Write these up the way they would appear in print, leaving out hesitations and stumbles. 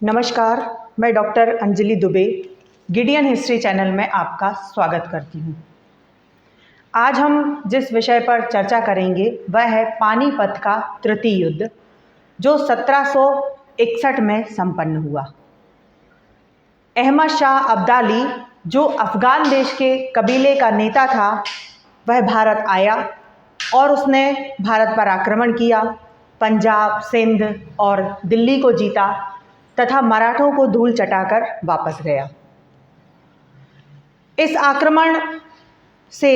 नमस्कार, मैं doctor Anjali Dubey Gideon history channel में आपका स्वागत करती हूँ। आज हम जिस विषय पर चर्चा करेंगे वह है पानीपत का तृतीय युद्ध, जो 1761 में संपन्न हुआ। अहमद शाह अब्दाली, जो अफ़गान देश के कबीले का नेता था, वह भारत आया और उसने भारत पर आक्रमण किया, पंजाब, सिंध और दिल्ली को जीता तथा मराठों को धूल चटाकर वापस गया। इस आक्रमण से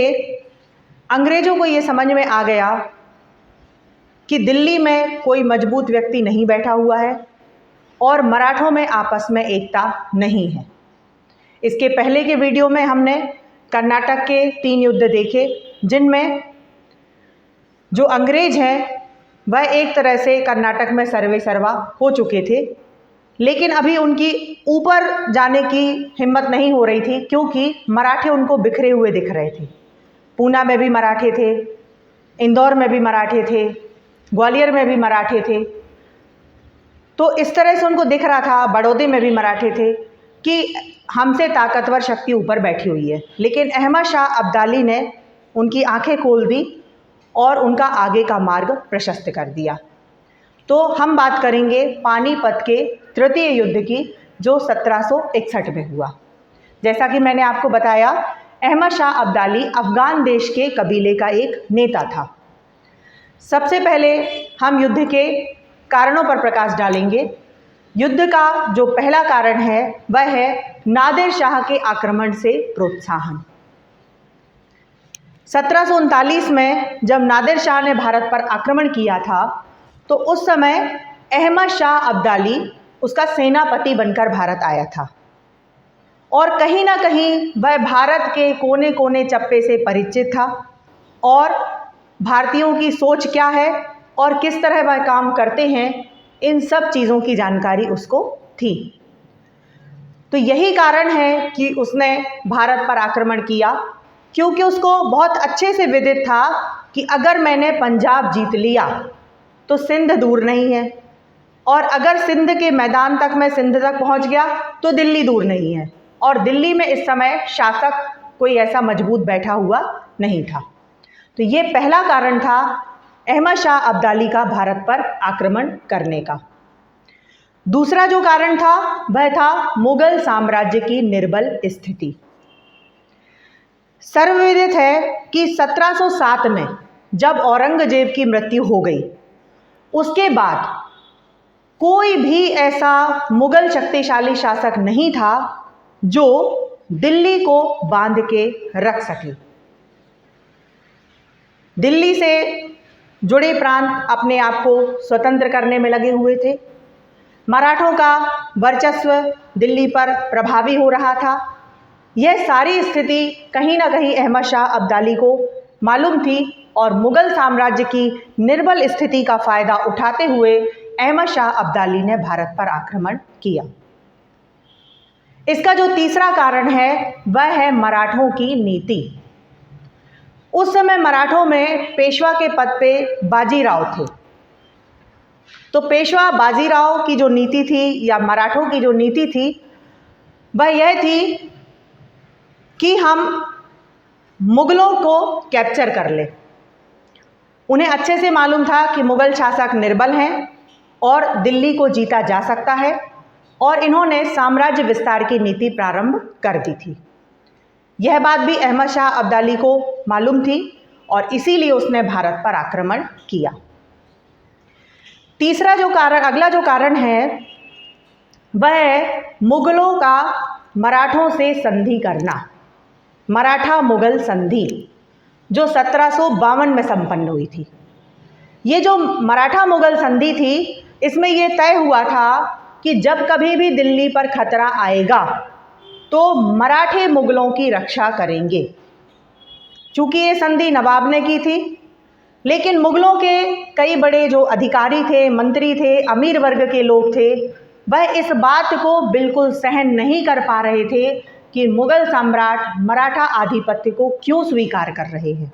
अंग्रेज़ों को ये समझ में आ गया कि दिल्ली में कोई मजबूत व्यक्ति नहीं बैठा हुआ है और मराठों में आपस में एकता नहीं है। इसके पहले के वीडियो में हमने कर्नाटक के 3 युद्ध देखे, जिनमें जो अंग्रेज हैं वह एक तरह से कर्नाटक में सर्वे सर्वा हो चुके थे, लेकिन अभी उनकी ऊपर जाने की हिम्मत नहीं हो रही थी, क्योंकि मराठे उनको बिखरे हुए दिख रहे थे। पूना में भी मराठे थे, इंदौर में भी मराठे थे, ग्वालियर में भी मराठे थे। तो इस तरह से उनको दिख रहा था, बड़ौदे में भी मराठे थे, कि हमसे ताकतवर शक्ति ऊपर बैठी हुई है। लेकिन अहमद शाह अब्दाली ने उनकी आंखें खोल दी और उनका आगे का मार्ग प्रशस्त कर दिया। तो हम बात करेंगे पानीपत के तृतीय युद्ध की, जो 1761 में हुआ। जैसा कि मैंने आपको बताया, अहमद शाह अब्दाली अफ़गान देश के कबीले का एक नेता था। सबसे पहले हम युद्ध के कारणों पर प्रकाश डालेंगे। युद्ध का जो पहला कारण है वह है नादिर शाह के आक्रमण से प्रोत्साहन। 1739 में जब नादिर शाह ने भारत पर आक्रमण किया था, तो उस समय अहमद शाह अब्दाली उसका सेनापति बनकर भारत आया था और कहीं ना कहीं वह भारत के कोने कोने चप्पे से परिचित था और भारतीयों की सोच क्या है और किस तरह वह काम करते हैं, इन सब चीज़ों की जानकारी उसको थी। तो यही कारण है कि उसने भारत पर आक्रमण किया, क्योंकि उसको बहुत अच्छे से विदित था कि अगर मैंने पंजाब जीत लिया तो सिंध दूर नहीं है, और अगर सिंध के मैदान तक मैं सिंध तक पहुंच गया तो दिल्ली दूर नहीं है, और दिल्ली में इस समय शासक कोई ऐसा मजबूत बैठा हुआ नहीं था। तो ये पहला कारण था अहमद शाह अब्दाली का भारत पर आक्रमण करने का। दूसरा जो कारण था वह था मुगल साम्राज्य की निर्बल स्थिति। सर्वविदित है कि 1707 में जब औरंगजेब की मृत्यु हो गई, उसके बाद कोई भी ऐसा मुगल शक्तिशाली शासक नहीं था जो दिल्ली को बांध के रख सके। दिल्ली से जुड़े प्रांत अपने आप को स्वतंत्र करने में लगे हुए थे। मराठों का वर्चस्व दिल्ली पर प्रभावी हो रहा था। यह सारी स्थिति कहीं ना कहीं अहमद शाह अब्दाली को मालूम थी और मुगल साम्राज्य की निर्बल स्थिति का फ़ायदा उठाते हुए अहमद शाह अब्दाली ने भारत पर आक्रमण किया। इसका जो तीसरा कारण है वह है मराठों की नीति। उस समय मराठों में पेशवा के पद पे बाजीराव थे। तो पेशवा बाजीराव की जो नीति थी, या मराठों की जो नीति थी, वह यह थी कि हम मुगलों को कैप्चर कर ले। उन्हें अच्छे से मालूम था कि मुगल शासक निर्बल हैं और दिल्ली को जीता जा सकता है, और इन्होंने साम्राज्य विस्तार की नीति प्रारंभ कर दी थी। यह बात भी अहमद शाह अब्दाली को मालूम थी और इसीलिए उसने भारत पर आक्रमण किया। अगला जो कारण है वह है मुगलों का मराठों से संधि करना। मराठा मुगल संधि जो 1752 में संपन्न हुई थी। ये जो मराठा मुगल संधि थी, इसमें ये तय हुआ था कि जब कभी भी दिल्ली पर खतरा आएगा तो मराठे मुगलों की रक्षा करेंगे। चूँकि ये संधि नवाब ने की थी, लेकिन मुगलों के कई बड़े जो अधिकारी थे, मंत्री थे, अमीर वर्ग के लोग थे, वह इस बात को बिल्कुल सहन नहीं कर पा रहे थे कि मुगल सम्राट मराठा आधिपत्य को क्यों स्वीकार कर रहे हैं।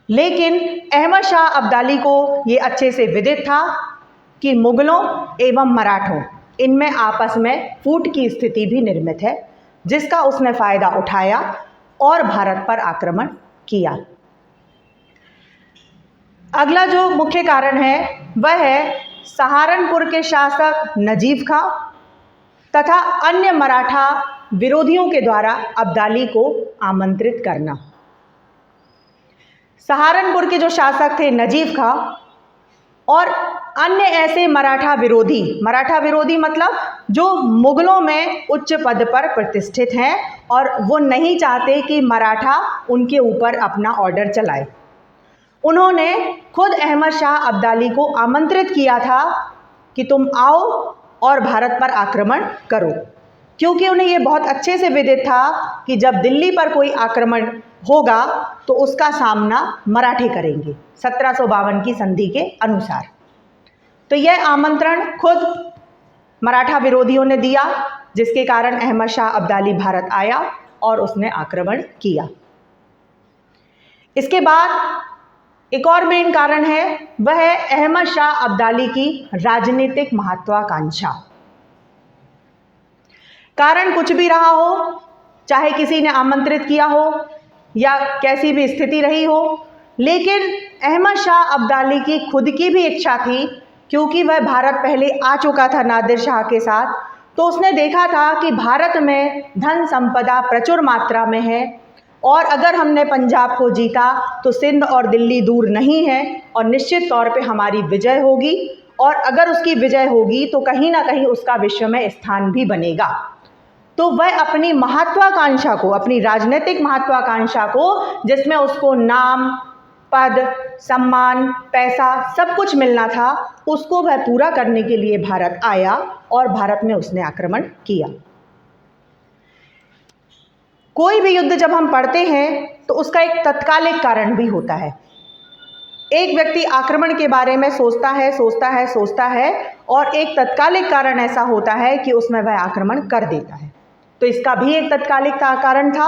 लेकिन अहमद शाह अब्दाली को ये अच्छे से विदित था कि मुगलों एवं मराठों इनमें आपस में फूट की स्थिति भी निर्मित है, जिसका उसने फ़ायदा उठाया और भारत पर आक्रमण किया। अगला जो मुख्य कारण है वह है सहारनपुर के शासक नजीब खां तथा अन्य मराठा विरोधियों के द्वारा अब्दाली को आमंत्रित करना। सहारनपुर के जो शासक थे नजीब खां और अन्य ऐसे मराठा विरोधी मतलब जो मुगलों में उच्च पद पर प्रतिष्ठित हैं और वो नहीं चाहते कि मराठा उनके ऊपर अपना ऑर्डर चलाए। उन्होंने खुद अहमद शाह अब्दाली को आमंत्रित किया था कि तुम आओ और भारत पर आक्रमण करो, क्योंकि उन्हें ये बहुत अच्छे से विदित था कि जब दिल्ली पर कोई आक्रमण होगा तो उसका सामना मराठे करेंगे 1752 की संधि के अनुसार। तो यह आमंत्रण खुद मराठा विरोधियों ने दिया, जिसके कारण अहमद शाह अब्दाली भारत आया और उसने आक्रमण किया। इसके बाद एक और मेन कारण है, वह है अहमद शाह अब्दाली की राजनीतिक महत्वाकांक्षा। कारण कुछ भी रहा हो, चाहे किसी ने आमंत्रित किया हो या कैसी भी स्थिति रही हो, लेकिन अहमद शाह अब्दाली की खुद की भी इच्छा थी, क्योंकि वह भारत पहले आ चुका था नादिर शाह के साथ, तो उसने देखा था कि भारत में धन संपदा प्रचुर मात्रा में है और अगर हमने पंजाब को जीता तो सिंध और दिल्ली दूर नहीं है और निश्चित तौर पे हमारी विजय होगी, और अगर उसकी विजय होगी तो कहीं ना कहीं उसका विश्व में स्थान भी बनेगा। तो वह अपनी महत्वाकांक्षा को, अपनी राजनीतिक महत्वाकांक्षा को, जिसमें उसको नाम, पद, सम्मान, पैसा सब कुछ मिलना था, उसको वह पूरा करने के लिए भारत आया और भारत में उसने आक्रमण किया। कोई भी युद्ध जब हम पढ़ते हैं तो उसका एक तत्कालिक कारण भी होता है। एक व्यक्ति आक्रमण के बारे में सोचता है और एक तत्कालिक कारण ऐसा होता है कि उसमें वह आक्रमण कर देता है। तो इसका भी एक तत्कालिक कारण था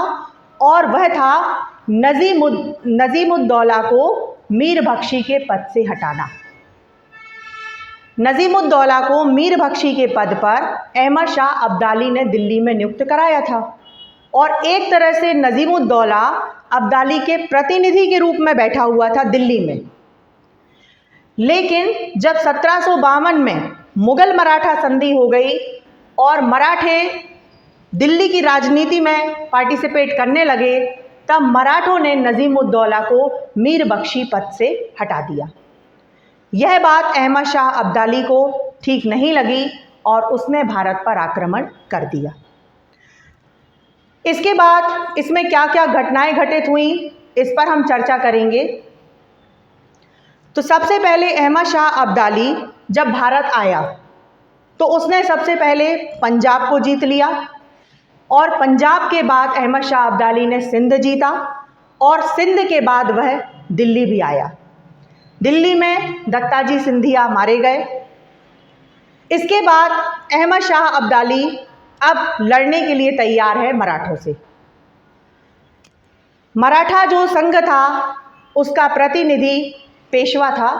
और वह था नजीमुद्दौला को मीर बख्शी के पद से हटाना। नजीमुद्दौला को मीर बख्शी के पद पर अहमद शाह अब्दाली ने दिल्ली में नियुक्त कराया था और एक तरह से नजीमुद्दौला अब्दाली के प्रतिनिधि के रूप में बैठा हुआ था दिल्ली में। लेकिन जब 1752 में मुगल मराठा संधि हो गई और मराठे दिल्ली की राजनीति में पार्टिसिपेट करने लगे, तब मराठों ने नजीमुद्दौला को मीर बख्शी पद से हटा दिया। यह बात अहमद शाह अब्दाली को ठीक नहीं लगी और उसने भारत पर आक्रमण कर दिया। इसके बाद इसमें क्या क्या घटनाएं घटित हुई, इस पर हम चर्चा करेंगे। तो सबसे पहले अहमद शाह अब्दाली जब भारत आया तो उसने सबसे पहले पंजाब को जीत लिया और पंजाब के बाद अहमद शाह अब्दाली ने सिंध जीता और सिंध के बाद वह दिल्ली भी आया। दिल्ली में दत्ताजी सिंधिया मारे गए। इसके बाद अहमद शाह अब्दाली अब लड़ने के लिए तैयार है मराठों से। मराठा जो संघ था उसका प्रतिनिधि पेशवा था।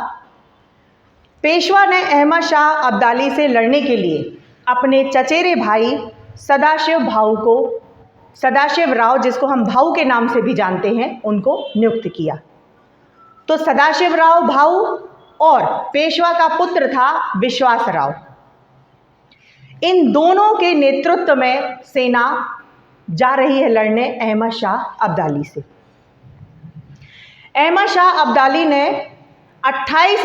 पेशवा ने अहमद शाह अब्दाली से लड़ने के लिए अपने चचेरे भाई सदाशिव राव, जिसको हम भाऊ के नाम से भी जानते हैं, उनको नियुक्त किया। तो सदाशिव राव भाऊ और पेशवा का पुत्र था विश्वास राव। इन दोनों के नेतृत्व में सेना जा रही है लड़ने अहमद शाह अब्दाली से। अहमद शाह अब्दाली ने 28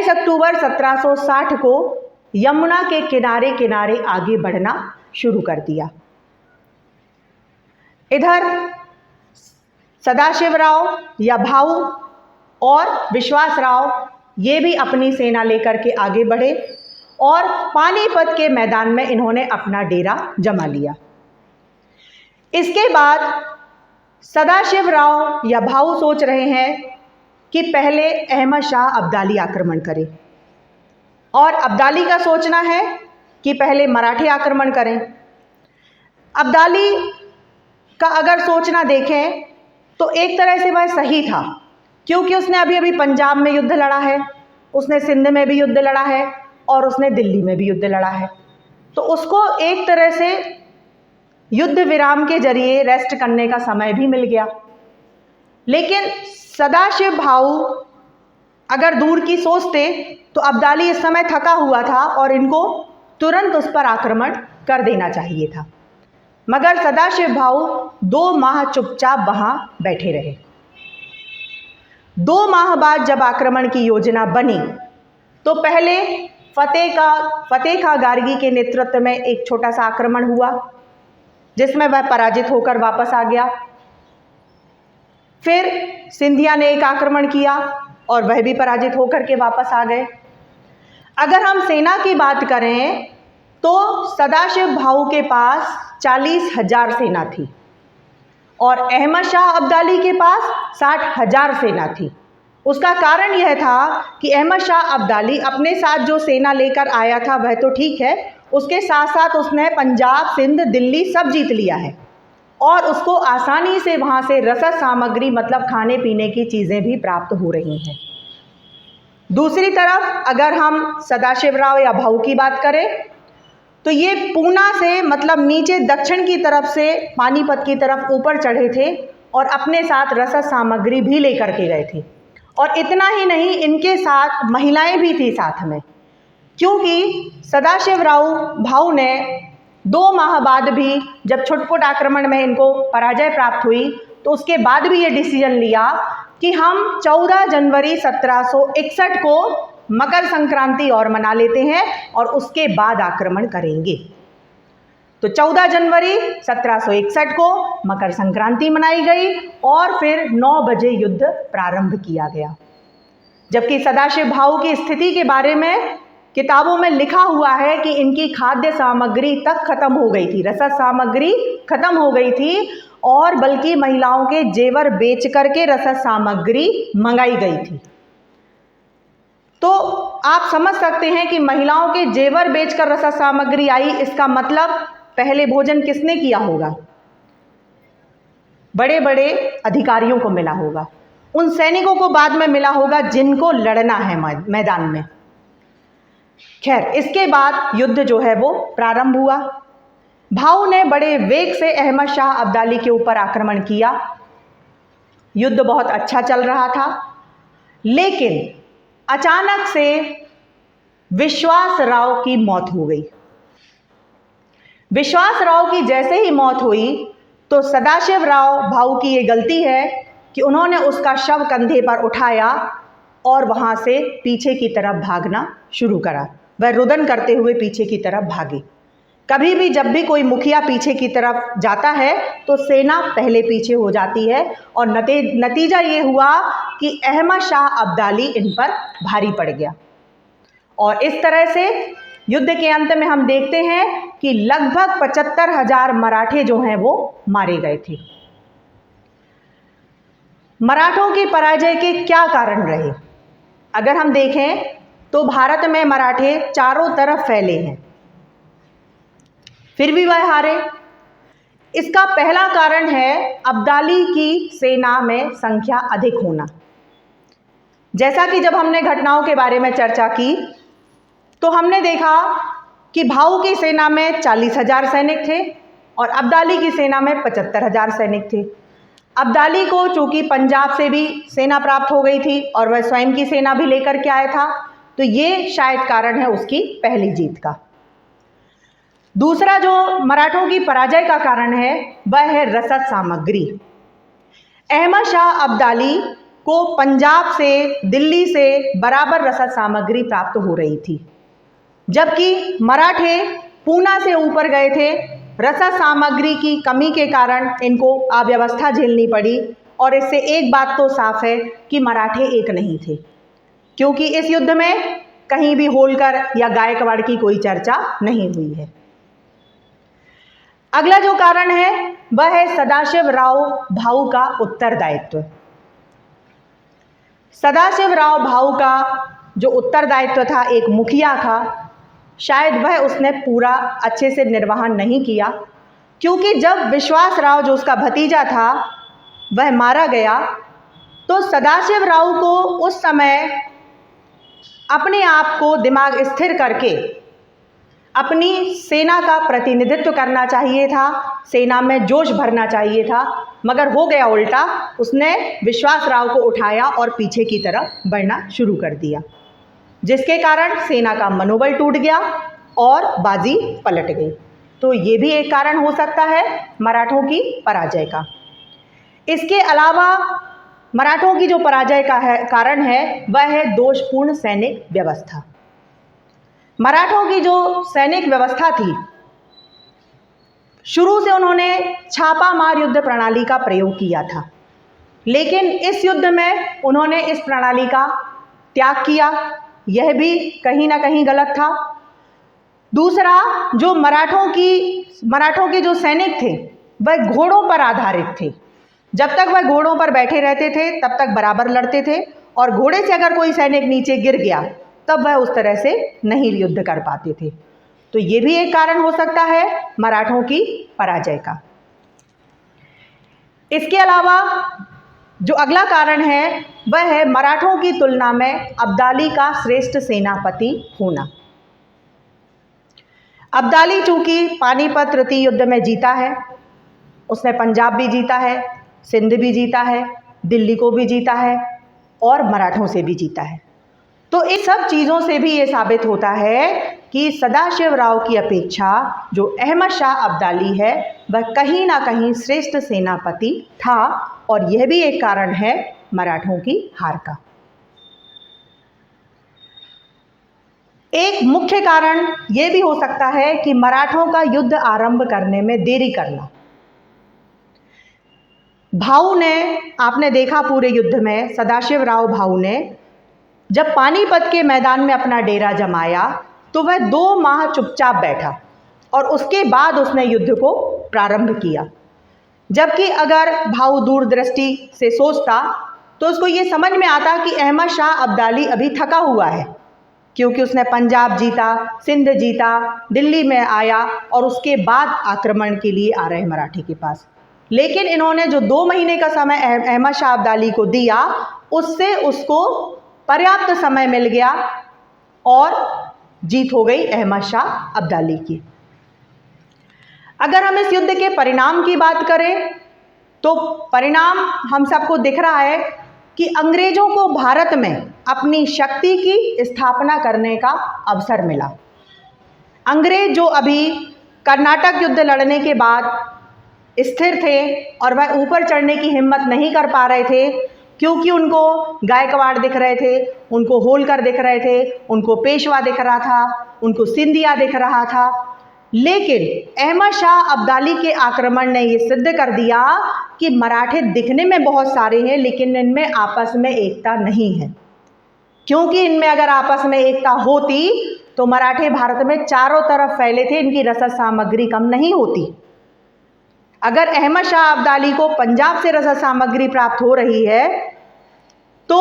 अक्टूबर 1760 को यमुना के किनारे किनारे आगे बढ़ना शुरू कर दिया। इधर सदाशिव राव या भाऊ और विश्वास राव ये भी अपनी सेना लेकर के आगे बढ़े और पानीपत के मैदान में इन्होंने अपना डेरा जमा लिया। इसके बाद सदाशिव राव या भाऊ सोच रहे हैं कि पहले अहमद शाह अब्दाली आक्रमण करे और अब्दाली का सोचना है कि पहले मराठे आक्रमण करें। अब्दाली का अगर सोचना देखें तो एक तरह से वह सही था, क्योंकि उसने अभी अभी पंजाब में युद्ध लड़ा है उसने सिंध में भी युद्ध लड़ा है और उसने दिल्ली में भी युद्ध लड़ा है। तो उसको एक तरह से युद्ध विराम के जरिए रेस्ट करने का समय भी मिल गया। लेकिन सदाशिव भाऊ अगर दूर की सोचते तो अब्दाली इस समय थका हुआ था और इनको तुरंत उस पर आक्रमण कर देना चाहिए था, मगर सदाशिव भाऊ 2 माह चुपचाप वहां बैठे रहे। 2 माह बाद जब आक्रमण की योजना बनी तो पहले फतेह खां गार्गी के नेतृत्व में एक छोटा सा आक्रमण हुआ जिसमें वह पराजित होकर वापस आ गया। फिर सिंधिया ने एक आक्रमण किया और वह भी पराजित होकर के वापस आ गए। अगर हम सेना की बात करें तो सदाशिव भाऊ के पास 40,000 सेना थी और अहमद शाह अब्दाली के पास 60,000 सेना थी। उसका कारण यह था कि अहमद शाह अब्दाली अपने साथ जो सेना लेकर आया था वह तो ठीक है, उसके साथ साथ उसने पंजाब, सिंध, दिल्ली सब जीत लिया है और उसको आसानी से वहाँ से रसद सामग्री मतलब खाने पीने की चीज़ें भी प्राप्त हो रही हैं। दूसरी तरफ अगर हम सदाशिवराव या भाऊ की बात करें तो ये पूना से मतलब नीचे दक्षिण की तरफ से पानीपत की तरफ ऊपर चढ़े थे और अपने साथ रसद सामग्री भी लेकर के गए थे। और इतना ही नहीं, इनके साथ महिलाएं भी थी साथ में, क्योंकि सदाशिवराव भाऊ ने 2 माह बाद भी जब छुटपुट आक्रमण में इनको पराजय प्राप्त हुई तो उसके बाद भी ये डिसीजन लिया कि हम 14 जनवरी 1761 को मकर संक्रांति और मना लेते हैं और उसके बाद आक्रमण करेंगे। तो 14 जनवरी 1761 को मकर संक्रांति मनाई गई और फिर 9 बजे युद्ध प्रारंभ किया गया। जबकि सदाशिव भाऊ की स्थिति के बारे में किताबों में लिखा हुआ है कि इनकी खाद्य सामग्री तक खत्म हो गई थी, रसद सामग्री खत्म हो गई थी और बल्कि महिलाओं के जेवर बेच करके रसद सामग्री मंगाई गई थी। तो आप समझ सकते हैं कि महिलाओं के जेवर बेचकर रसद सामग्री आई, इसका मतलब पहले भोजन किसने किया होगा? बड़े बड़े अधिकारियों को मिला होगा, उन सैनिकों को बाद में मिला होगा जिनको लड़ना है मैदान में। खैर, इसके बाद युद्ध जो है वो प्रारंभ हुआ। भाऊ ने बड़े वेग से अहमद शाह अब्दाली के ऊपर आक्रमण किया। युद्ध बहुत अच्छा चल रहा था, लेकिन अचानक से विश्वासराव की मौत हो गई। विश्वासराव की जैसे ही मौत हुई तो सदाशिवराव भाऊ की ये गलती है कि उन्होंने उसका शव कंधे पर उठाया और वहां से पीछे की तरफ भागना शुरू करा। वह रुदन करते हुए पीछे की तरफ भागे। कभी भी जब भी कोई मुखिया पीछे की तरफ जाता है तो सेना पहले पीछे हो जाती है और नतीजा ये हुआ कि अहमद शाह अब्दाली इन पर भारी पड़ गया। और इस तरह से युद्ध के अंत में हम देखते हैं कि लगभग 75,000 मराठे जो हैं वो मारे गए थे। मराठों की पराजय के क्या कारण रहे? अगर हम देखें तो भारत में मराठे चारों तरफ फैले हैं, फिर भी वह हारे। इसका पहला कारण है अब्दाली की सेना में संख्या अधिक होना। जैसा कि जब हमने घटनाओं के बारे में चर्चा की तो हमने देखा कि भाऊ की सेना में 40,000 सैनिक थे और अब्दाली की सेना में 75,000 सैनिक थे। अब्दाली को चूंकि पंजाब से भी सेना प्राप्त हो गई थी और वह स्वयं की सेना भी लेकर के आया था, तो ये शायद कारण है उसकी पहली जीत का। दूसरा जो मराठों की पराजय का कारण है वह है रसद सामग्री। अहमद शाह अब्दाली को पंजाब से, दिल्ली से बराबर रसद सामग्री प्राप्त हो रही थी, जबकि मराठे पूना से ऊपर गए थे। रसद सामग्री की कमी के कारण इनको अव्यवस्था झेलनी पड़ी और इससे एक बात तो साफ है कि मराठे एक नहीं थे, क्योंकि इस युद्ध में कहीं भी होलकर या गायकवाड़ की कोई चर्चा नहीं हुई है। अगला जो कारण है वह है सदाशिवराव भाऊ का उत्तरदायित्व। सदाशिवराव भाऊ का जो उत्तरदायित्व था, एक मुखिया था, शायद वह उसने पूरा अच्छे से निर्वहन नहीं किया, क्योंकि जब विश्वासराव जो उसका भतीजा था वह मारा गया तो सदाशिवराव को उस समय अपने आप को दिमाग स्थिर करके अपनी सेना का प्रतिनिधित्व करना चाहिए था, सेना में जोश भरना चाहिए था, मगर हो गया उल्टा। उसने विश्वास राव को उठाया और पीछे की तरफ बढ़ना शुरू कर दिया, जिसके कारण सेना का मनोबल टूट गया और बाजी पलट गई। तो ये भी एक कारण हो सकता है मराठों की पराजय का। इसके अलावा मराठों की जो पराजय का कारण है वह है दोषपूर्ण सैनिक व्यवस्था। मराठों की जो सैनिक व्यवस्था थी, शुरू से उन्होंने छापा मार युद्ध प्रणाली का प्रयोग किया था, लेकिन इस युद्ध में उन्होंने इस प्रणाली का त्याग किया। यह भी कहीं ना कहीं गलत था। दूसरा, जो मराठों के जो सैनिक थे वह घोड़ों पर आधारित थे। जब तक वह घोड़ों पर बैठे रहते थे तब तक बराबर लड़ते थे, और घोड़े से अगर कोई सैनिक नीचे गिर गया तब वह उस तरह से नहीं युद्ध कर पाते थे। तो ये भी एक कारण हो सकता है मराठों की पराजय का। इसके अलावा जो अगला कारण है वह है मराठों की तुलना में अब्दाली का श्रेष्ठ सेनापति होना। अब्दाली चूंकि पानीपत तृतीय युद्ध में जीता है, उसने पंजाब भी जीता है, सिंध भी जीता है, दिल्ली को भी जीता है और मराठों से भी जीता है। तो इन सब चीज़ों से भी ये साबित होता है कि सदाशिव राव की अपेक्षा जो अहमद शाह अब्दाली है वह कहीं ना कहीं श्रेष्ठ सेनापति था, और यह भी एक कारण है मराठों की हार का। एक मुख्य कारण यह भी हो सकता है कि मराठों का युद्ध आरंभ करने में देरी करना। भाऊ ने, आपने देखा पूरे युद्ध में सदाशिव राव भाऊ ने जब पानीपत के मैदान में अपना डेरा जमाया तो वह 2 माह चुपचाप बैठा और उसके बाद उसने युद्ध को प्रारंभ किया। जबकि अगर भाऊ दूरदृष्टि से सोचता तो उसको ये समझ में आता कि अहमद शाह अब्दाली अभी थका हुआ है, क्योंकि उसने पंजाब जीता, सिंध जीता, दिल्ली में आया और उसके बाद आक्रमण के लिए आ रहे मराठी के पास। लेकिन इन्होंने जो 2 महीने का समय अहमद शाह अब्दाली को दिया, उससे उसको पर्याप्त समय मिल गया और जीत हो गई अहमद शाह अब्दाली की। अगर हम इस युद्ध के परिणाम की बात करें तो परिणाम हम सबको दिख रहा है कि अंग्रेजों को भारत में अपनी शक्ति की स्थापना करने का अवसर मिला। अंग्रेज जो अभी कर्नाटक युद्ध लड़ने के बाद स्थिर थे और वह ऊपर चढ़ने की हिम्मत नहीं कर पा रहे थे, क्योंकि उनको गायकवाड़ दिख रहे थे, उनको होलकर दिख रहे थे, उनको पेशवा दिख रहा था, उनको सिंधिया दिख रहा था। लेकिन अहमद शाह अब्दाली के आक्रमण ने ये सिद्ध कर दिया कि मराठे दिखने में बहुत सारे हैं लेकिन इनमें आपस में एकता नहीं है, क्योंकि इनमें अगर आपस में एकता होती तो मराठे भारत में चारों तरफ फैले थे, इनकी रसद सामग्री कम नहीं होती। अगर अहमद शाह अब्दाली को पंजाब से रसद सामग्री प्राप्त हो रही है तो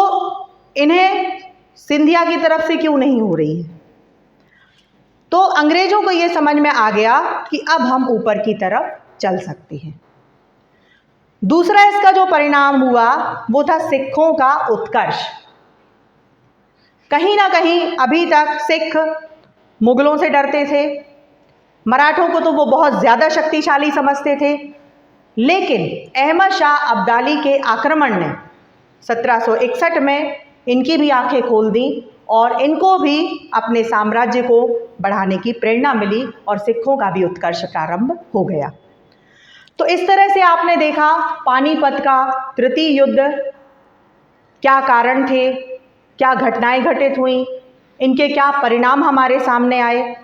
इन्हें सिंधिया की तरफ से क्यों नहीं हो रही है? तो अंग्रेजों को यह समझ में आ गया कि अब हम ऊपर की तरफ चल सकते हैं। दूसरा इसका जो परिणाम हुआ वो था सिखों का उत्कर्ष। कहीं ना कहीं अभी तक सिख मुगलों से डरते थे, मराठों को तो वो बहुत ज़्यादा शक्तिशाली समझते थे। लेकिन अहमद शाह अब्दाली के आक्रमण ने 1761 में इनकी भी आंखें खोल दी और इनको भी अपने साम्राज्य को बढ़ाने की प्रेरणा मिली और सिखों का भी उत्कर्ष प्रारंभ हो गया। तो इस तरह से आपने देखा पानीपत का तृतीय युद्ध, क्या कारण थे, क्या घटनाएं घटित हुई, इनके क्या परिणाम हमारे सामने आए।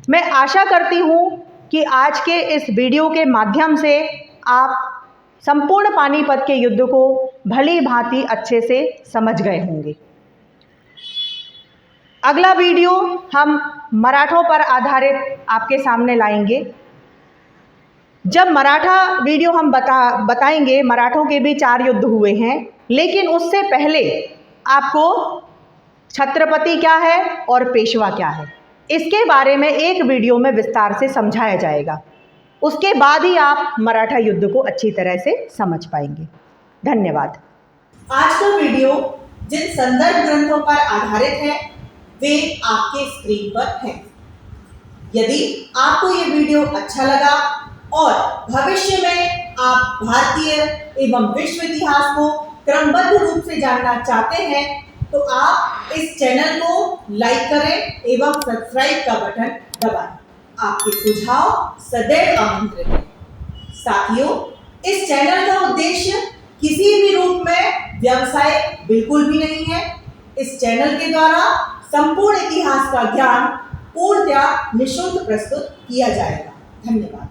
मैं आशा करती हूँ कि आज के इस वीडियो के माध्यम से आप संपूर्ण पानीपत के युद्ध को भली भांति अच्छे से समझ गए होंगे। अगला वीडियो हम मराठों पर आधारित आपके सामने लाएंगे। जब मराठा वीडियो हम बताएंगे, मराठों के भी 4 युद्ध हुए हैं, लेकिन उससे पहले आपको छत्रपति क्या है और पेशवा क्या है इसके बारे में एक वीडियो में विस्तार से समझाया जाएगा। उसके बाद ही आप मराठा युद्ध को अच्छी तरह से समझ पाएंगे। धन्यवाद। आज का वीडियो जिन संदर्भ ग्रंथों पर आधारित है वे आपके स्क्रीन पर हैं। यदि आपको ये वीडियो अच्छा लगा और भविष्य में आप भारतीय एवं विश्व इतिहास को क्रमबद्ध रूप से जानना चाहते हैं तो आप इस चैनल को लाइक करें एवं सब्सक्राइब का बटन दबाएं। आपके सुझाव सदैव आमंत्रित हैं। साथियों, इस चैनल का उद्देश्य किसी भी रूप में व्यवसाय बिल्कुल भी नहीं है। इस चैनल के द्वारा संपूर्ण इतिहास का ज्ञान पूर्णतः निःशुल्क प्रस्तुत किया जाएगा। धन्यवाद।